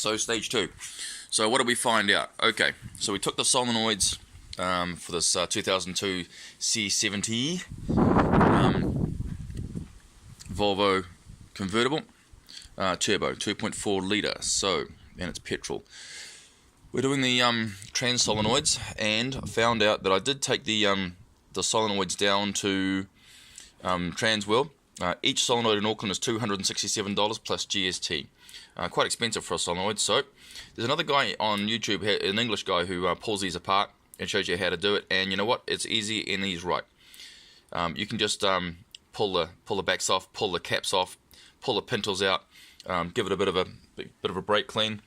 So stage 2. So what did we find out? Okay, so we took the solenoids for this 2002 C70 Volvo convertible turbo, 2.4 litre. So, and it's petrol. We're doing the trans solenoids, and found out that I did take the solenoids down to Transworld. Each solenoid in Auckland is $267 plus GST. Quite expensive for a solenoid. So there's another guy on YouTube, an English guy, who pulls these apart and shows you how to do it. And you know what? It's easy and he's right. You can just pull the backs off, pull the caps off, pull the pintles out, give it a bit of a brake clean,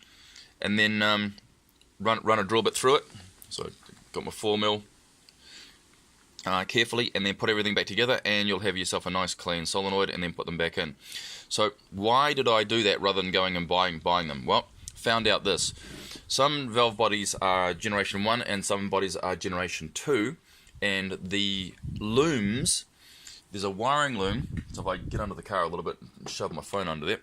and then run a drill bit through it. So got my 4mm. Carefully, and then put everything back together, and you'll have yourself a nice clean solenoid, and then put them back in. So why did I do that rather than going and buying them? Well, found out this: some valve bodies are generation 1 and some bodies are generation 2, and the looms, there's a wiring loom. So if I get under the car a little bit and shove my phone under there,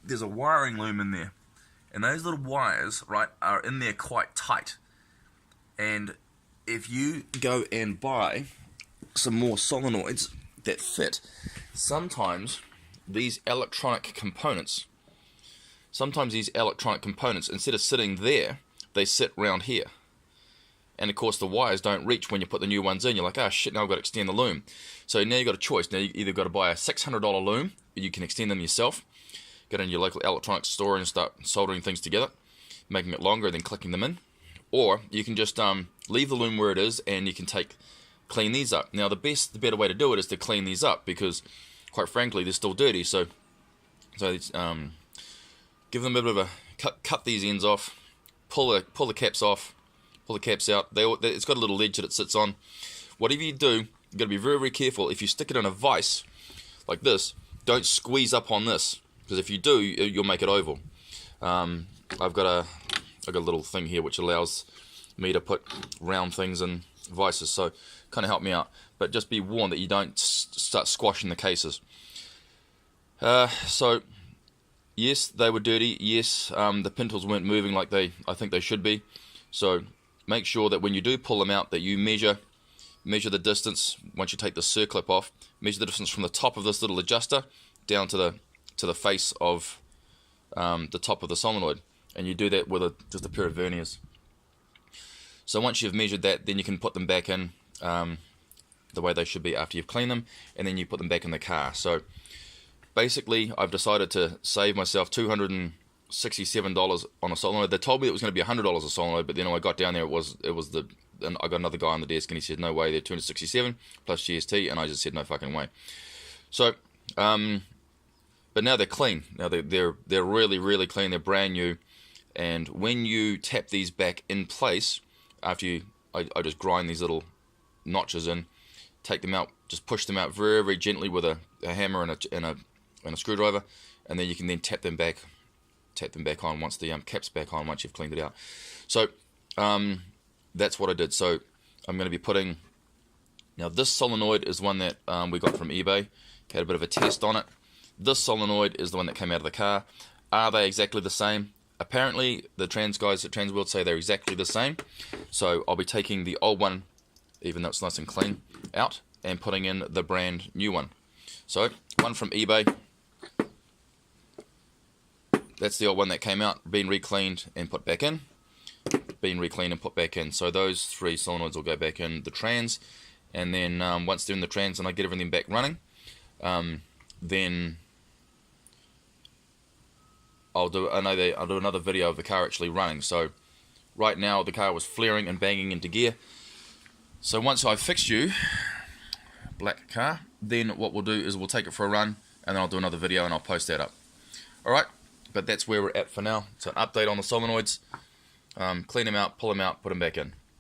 there's a wiring loom in there. And those little wires, right, are in there quite tight. And if you go and buy some more solenoids that fit, sometimes these electronic components, instead of sitting there, they sit round here. And of course the wires don't reach when you put the new ones in. You're like, oh shit, now I've got to extend the loom. So now you've got a choice. Now you either got to buy a $600 loom, or you can extend them yourself. Go in your local electronics store and start soldering things together, making it longer, then clicking them in. Or you can just leave the loom where it is, and you can clean these up. Now the better way to do it is to clean these up, because quite frankly they're still dirty. So give them a bit of a cut these ends off, pull the caps off, pull the caps out. It's got a little ledge that it sits on. Whatever you do, you've got to be very, very careful. If you stick it in a vise like this, don't squeeze up on this, because if you do, you'll make it oval. I've got a little thing here which allows me to put round things in vices, so kind of help me out. But just be warned that you don't start squashing the cases. So yes, they were dirty. Yes, the pintles weren't moving like I think they should be. So make sure that when you do pull them out, that you measure the distance. Once you take the circlip off, measure the distance from the top of this little adjuster down to the face of the top of the solenoid, and you do that with just a pair of verniers. So once you've measured that, then you can put them back in the way they should be after you've cleaned them, and then you put them back in the car. So basically I've decided to save myself $267 on a solenoid. They told me it was going to be $100 a solenoid, but then when I got down there, and I got another guy on the desk and he said no way, they're $267 plus GST, and I just said no fucking way. So but now they're clean. Now they're really, really clean. They're brand new. And when you tap these back in place, after I just grind these little notches in, take them out, just push them out very, very gently with a hammer and a screwdriver, and then you can then tap them back on once the cap's back on, once you've cleaned it out. So that's what I did. So I'm going to be putting. Now this solenoid is one that we got from eBay. Had a bit of a test on it. This solenoid is the one that came out of the car. Are they exactly the same? Apparently, the trans guys at Transworld say they're exactly the same. So I'll be taking the old one, even though it's nice and clean, out, and putting in the brand new one. So, one from eBay. That's the old one that came out, been re-cleaned and put back in. Been re-cleaned and put back in. So those 3 solenoids will go back in the trans. And then once they're in the trans and I get everything back running, then I'll do another video of the car actually running. So right now the car was flaring and banging into gear. So once I've fixed you, black car, then what we'll do is we'll take it for a run, and then I'll do another video and I'll post that up. Alright, but that's where we're at for now. So an update on the solenoids. Clean them out, pull them out, put them back in.